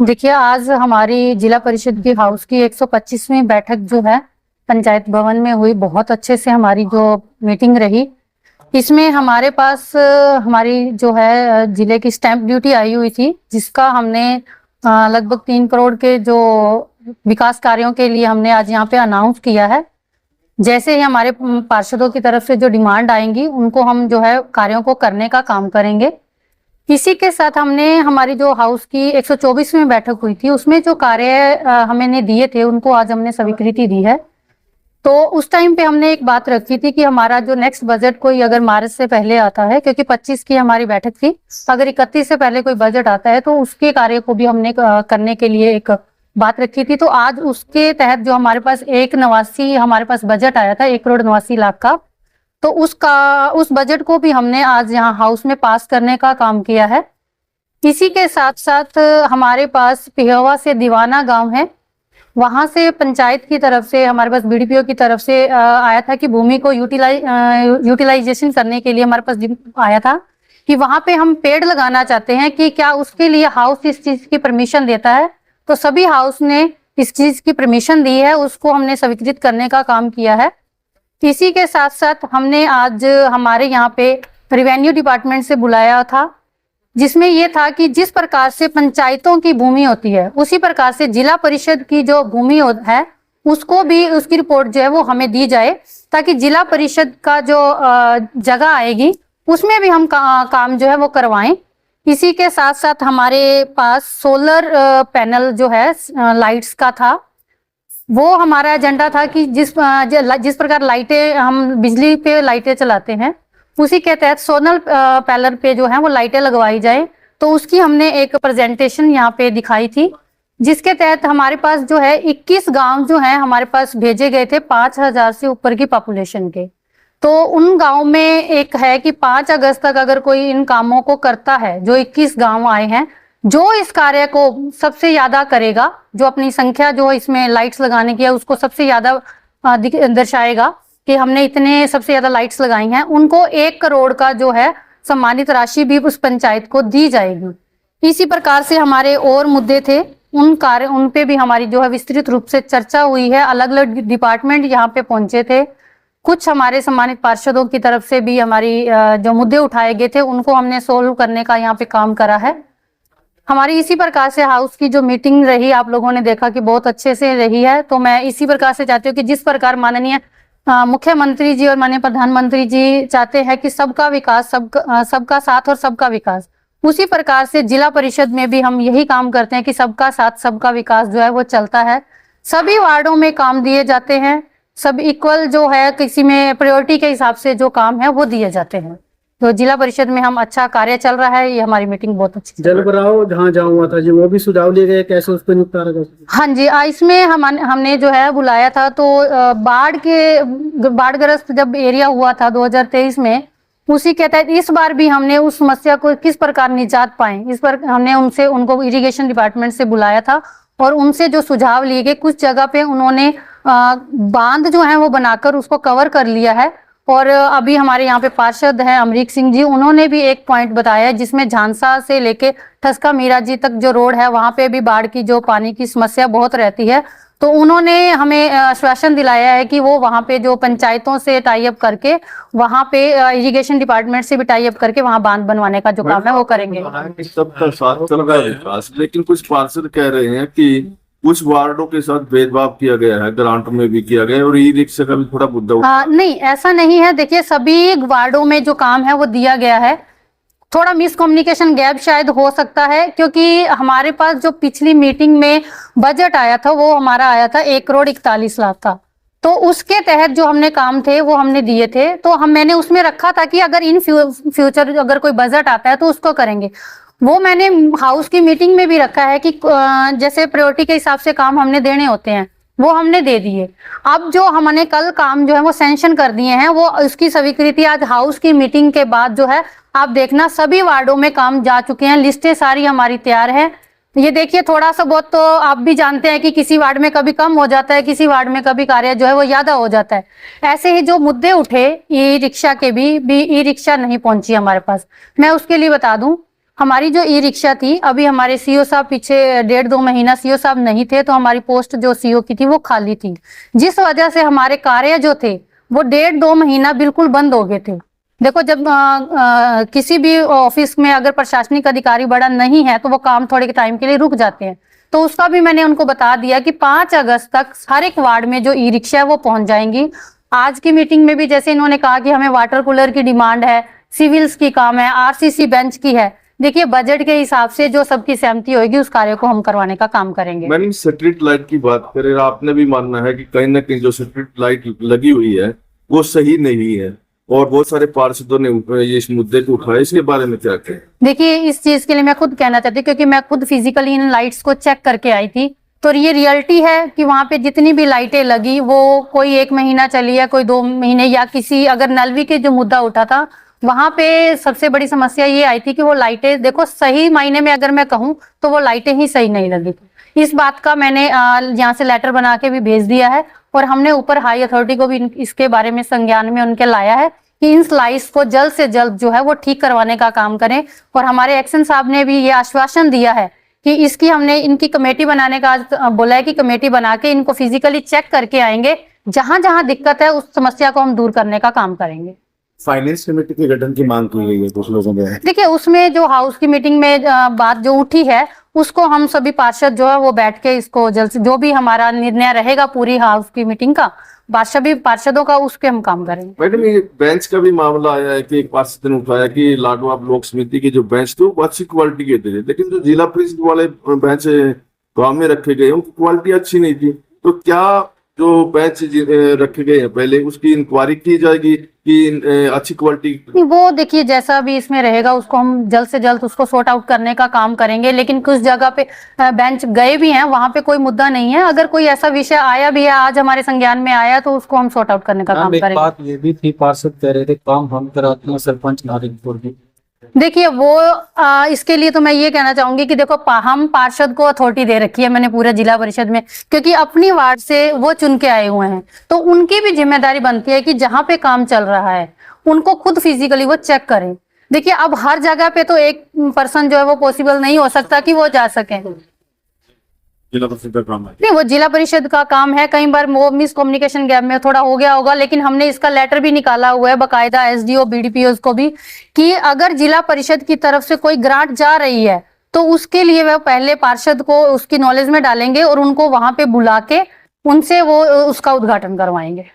देखिए, आज हमारी जिला परिषद की हाउस की 125वीं बैठक जो है पंचायत भवन में हुई। बहुत अच्छे से हमारी जो मीटिंग रही, इसमें हमारे पास हमारी जो है जिले की स्टैंप ड्यूटी आई हुई थी, जिसका हमने लगभग 3 करोड़ के जो विकास कार्यों के लिए हमने आज यहाँ पे अनाउंस किया है। जैसे ही हमारे पार्षदों की तरफ से जो डिमांड आएंगी, उनको हम जो है कार्यों को करने का काम करेंगे। इसी के साथ हमने हमारी जो हाउस की 124वीं बैठक हुई थी, उसमें जो कार्य हमने दिए थे, उनको आज हमने स्वीकृति दी है। तो उस टाइम पे हमने एक बात रखी थी कि हमारा जो नेक्स्ट बजट कोई अगर मार्च से पहले आता है, क्योंकि 25 की हमारी बैठक थी, अगर 31 से पहले कोई बजट आता है तो उसके कार्य को भी हमने करने के लिए एक बात रखी थी। तो आज उसके तहत जो हमारे पास हमारे पास बजट आया था 1,89,00,000 का, तो उस बजट को भी हमने आज यहाँ हाउस में पास करने का काम किया है। इसी के साथ साथ हमारे पास पिहोवा से दीवाना गांव है, वहां से पंचायत की तरफ से हमारे पास बीडीपीओ की तरफ से आया था कि भूमि को यूटिलाइजेशन करने के लिए हमारे पास आया था कि वहां पे हम पेड़ लगाना चाहते हैं, कि क्या उसके लिए हाउस इस चीज की परमिशन देता है। तो सभी हाउस ने इस चीज की परमिशन दी है, उसको हमने स्वीकृत करने का काम किया है। इसी के साथ साथ हमने आज हमारे यहाँ पे रेवेन्यू डिपार्टमेंट से बुलाया था, जिसमें ये था कि जिस प्रकार से पंचायतों की भूमि होती है, उसी प्रकार से जिला परिषद की जो भूमि है उसको भी, उसकी रिपोर्ट जो है वो हमें दी जाए, ताकि जिला परिषद का जो जगह आएगी उसमें भी हम काम जो है वो करवाएं। इसी के साथ साथ हमारे पास सोलर पैनल जो है लाइट्स का था, वो हमारा एजेंडा था कि जिस प्रकार लाइटें, हम बिजली पे लाइटें चलाते हैं, उसी के तहत सोलर पैनल पे जो है वो लाइटें लगवाई जाए। तो उसकी हमने एक प्रेजेंटेशन यहाँ पे दिखाई थी, जिसके तहत हमारे पास जो है 21 गांव जो है हमारे पास भेजे गए थे 5,000 से ऊपर की पॉपुलेशन के। तो उन गांव में एक है कि 5 अगस्त तक अगर कोई इन कामों को करता है, जो 21 गांव आए हैं, जो इस कार्य को सबसे ज्यादा करेगा, जो अपनी संख्या जो इसमें लाइट्स लगाने की है उसको सबसे ज्यादा दर्शाएगा कि हमने इतने सबसे ज्यादा लाइट्स लगाई हैं, उनको 1 करोड़ का जो है सम्मानित राशि भी उस पंचायत को दी जाएगी। इसी प्रकार से हमारे और मुद्दे थे, उन पे भी हमारी जो है विस्तृत रूप से चर्चा हुई है। अलग अलग डिपार्टमेंट यहाँ पे पहुंचे थे, कुछ हमारे सम्मानित पार्षदों की तरफ से भी हमारी जो मुद्दे उठाए गए थे उनको हमने सोल्व करने का यहाँ पे काम करा है। हमारी इसी प्रकार से हाउस की जो मीटिंग रही, आप लोगों ने देखा कि बहुत अच्छे से रही है। तो मैं इसी प्रकार से चाहती हूँ कि जिस प्रकार माननीय मुख्यमंत्री जी और माननीय प्रधानमंत्री जी चाहते हैं कि सबका विकास, सबका साथ और सबका विकास, उसी प्रकार से जिला परिषद में भी हम यही काम करते हैं कि सबका साथ सबका विकास जो है वो चलता है। सभी वार्डों में काम दिए जाते हैं, सब इक्वल जो है, किसी में प्रायोरिटी के हिसाब से जो काम है वो दिए जाते हैं। तो जिला परिषद में हम अच्छा कार्य चल रहा है। ये हमारी मीटिंग बहुत अच्छी। जल भराव जहाँ जहाँ हुआ था जी, वो भी सुझाव लिए गए, कैसे उस पर निपटारा कर सकते? हाँ जी, इसमें हमने जो है बुलाया था, तो बाढ़ग्रस्त जब एरिया हुआ था 2023 में, उसी के तहत इस बार भी हमने उस समस्या को किस प्रकार निजात पाए, इस पर हमने उनको इरिगेशन डिपार्टमेंट से बुलाया था और उनसे जो सुझाव लिए गए, कुछ जगह पे उन्होंने बांध जो है वो बनाकर उसको कवर कर लिया है। और अभी हमारे यहाँ पे पार्षद हैं अमरीक सिंह जी, उन्होंने भी एक पॉइंट बताया है, जिसमें झांसा से लेके ठसका मीरा जी तक जो रोड है, वहां पे भी बाढ़ की जो पानी की समस्या बहुत रहती है। तो उन्होंने हमें आश्वासन दिलाया है कि वो वहां पे जो पंचायतों से टाई अप करके, वहां पे इरिगेशन डिपार्टमेंट से भी टाई अप करके वहां बांध बनवाने का जो काम है वो करेंगे। सबका साथ चल रहा है विकास, लेकिन कुछ पार्षद कह रहे हैं कि कुछ वार्डों के साथ भेदभाव किया गया है, ग्रांट में भी किया गया है, और ई रिक्शा का भी थोड़ा मुद्दा नहीं, ऐसा नहीं है। देखिए, सभी वार्डों में जो काम है वो दिया गया है। थोड़ा मिसकम्युनिकेशन गैप शायद हो सकता है, क्योंकि हमारे पास जो पिछली मीटिंग में बजट आया था वो हमारा आया था 1,41,00,000 का। तो उसके तहत जो हमने काम थे वो हमने दिए थे। तो मैंने उसमें रखा था कि अगर इन फ्यूचर अगर कोई बजट आता है तो उसको करेंगे। वो मैंने हाउस की मीटिंग में भी रखा है कि जैसे प्रायोरिटी के हिसाब से काम हमने देने होते हैं, वो हमने दे दिए। अब जो हमने कल काम जो है वो सैंक्शन कर दिए हैं, वो उसकी स्वीकृति आज हाउस की मीटिंग के बाद जो है आप देखना सभी वार्डों में काम जा चुके हैं, लिस्टें सारी हमारी तैयार है। ये देखिए, थोड़ा सा बहुत तो आप भी जानते हैं कि किसी वार्ड में कभी कम हो जाता है, किसी वार्ड में कभी कार्य जो है वो ज्यादा हो जाता है। ऐसे ही जो मुद्दे उठे ई रिक्शा के भी ई रिक्शा नहीं पहुंची हमारे पास। मैं उसके लिए बता दूं, हमारी जो ई रिक्शा थी, अभी हमारे सीओ साहब पीछे 1.5-2 महीना सीओ साहब नहीं थे, तो हमारी पोस्ट जो सीओ की थी वो खाली थी, जिस वजह से हमारे कार्य जो थे वो 1.5-2 महीना बिल्कुल बंद हो गए थे। देखो, जब किसी भी ऑफिस में अगर प्रशासनिक अधिकारी बड़ा नहीं है तो वो काम थोड़े के टाइम के लिए रुक जाते हैं। तो उसका भी मैंने उनको बता दिया कि 5 अगस्त तक हर एक वार्ड में जो ई रिक्शा है वो पहुंच जाएंगी। आज की मीटिंग में भी जैसे इन्होंने कहा कि हमें वाटर कूलर की डिमांड है, सिविल्स की काम है, आरसीसी बेंच की है। देखिए, बजट के हिसाब से जो सबकी सहमति होगी उस कार्य को हम करवाने का काम करेंगे। मैंने स्ट्रीट लाइट की बात करें, आपने भी मानना है कि कहीं ना कहीं जो स्ट्रीट लाइट लगी हुई है वो सही नहीं है, और बहुत सारे पार्षदों ने इस मुद्दे को उठाया, इसके बारे में क्या कहें? देखिए, इस चीज के लिए मैं खुद कहना चाहती हूँ, क्योंकि मैं खुद फिजिकली इन लाइट्स को चेक करके आई थी, तो ये रियलिटी है कि वहां पे जितनी भी लाइटें लगी वो कोई 1 महीना चली है, कोई 2 महीने, या किसी अगर नलवी के जो मुद्दा उठा था वहां पे सबसे बड़ी समस्या ये आई थी कि वो लाइटें, देखो सही मायने में अगर मैं कहूँ तो वो लाइटें ही सही नहीं लगी। इस बात का मैंने यहाँ से लेटर बना के भी भेज दिया है, और हमने ऊपर हाई अथॉरिटी को भी इसके बारे में संज्ञान में उनके लाया है कि इन लाइट्स को जल्द से जल्द जो है वो ठीक करवाने का काम करें। और हमारे एक्शन साहब ने भी ये आश्वासन दिया है कि इसकी हमने इनकी कमेटी बनाने का आज बोला है कि कमेटी बना के इनको फिजिकली चेक करके आएंगे, जहां जहां दिक्कत है उस समस्या को हम दूर करने का काम करेंगे। फाइनेंस कमेटी के गठन की मांग की गई है कुछ लोगों ने। देखिए, उसमें जो हाउस की मीटिंग में बात जो उठी है उसको हम सभी पार्षद जो है वो बैठ के इसको जल्द से जो भी हमारा निर्णय रहेगा पूरी हाउस की मीटिंग का, सभी पार्षदों का, उस पे हम काम करेंगे। मैडम, ये बेंच का भी मामला आया है कि एक पार्षद ने उठाया कि लाडवा ब्लॉक समिति के जो बेंच थे वो अच्छी क्वालिटी के थे, लेकिन जो जिला परिषद वाले बेंच गाँव में रखे गए उनकी क्वालिटी अच्छी नहीं थी। तो क्या जो बेंच रखे गए हैं पहले उसकी इंक्वायरी की जाएगी कि अच्छी क्वालिटी? वो देखिए, जैसा भी इसमें रहेगा उसको हम जल्द से जल्द उसको सॉर्ट आउट करने का काम करेंगे, लेकिन कुछ जगह पे बेंच गए भी हैं, वहां पे कोई मुद्दा नहीं है। अगर कोई ऐसा विषय आया भी है, आज हमारे संज्ञान में आया, तो उसको हम सॉर्ट आउट करने का काम एक करेंगे। बात ये भी थी, पार्षद कह रहे थे काम हम कराते हैं सरपंच नारिकपुर की। देखिए, वो इसके लिए तो मैं ये कहना चाहूंगी कि देखो, हम पार्षद को अथॉरिटी दे रखी है मैंने पूरे जिला परिषद में, क्योंकि अपनी वार्ड से वो चुन के आए हुए हैं, तो उनकी भी जिम्मेदारी बनती है कि जहां पे काम चल रहा है उनको खुद फिजिकली वो चेक करें। देखिए, अब हर जगह पे तो एक पर्सन जो है वो पॉसिबल नहीं हो सकता कि वो जा सके, जिला परिषद का काम है। नहीं, वो जिला परिषद का काम है। कई बार वो मिसकम्युनिकेशन गैप में थोड़ा हो गया होगा, लेकिन हमने इसका लेटर भी निकाला हुआ है बकायदा एसडीओ बीडीपीओ को भी, कि अगर जिला परिषद की तरफ से कोई ग्रांट जा रही है तो उसके लिए वह पहले पार्षद को उसकी नॉलेज में डालेंगे और उनको वहां पे बुला के उनसे वो उसका उद्घाटन करवाएंगे।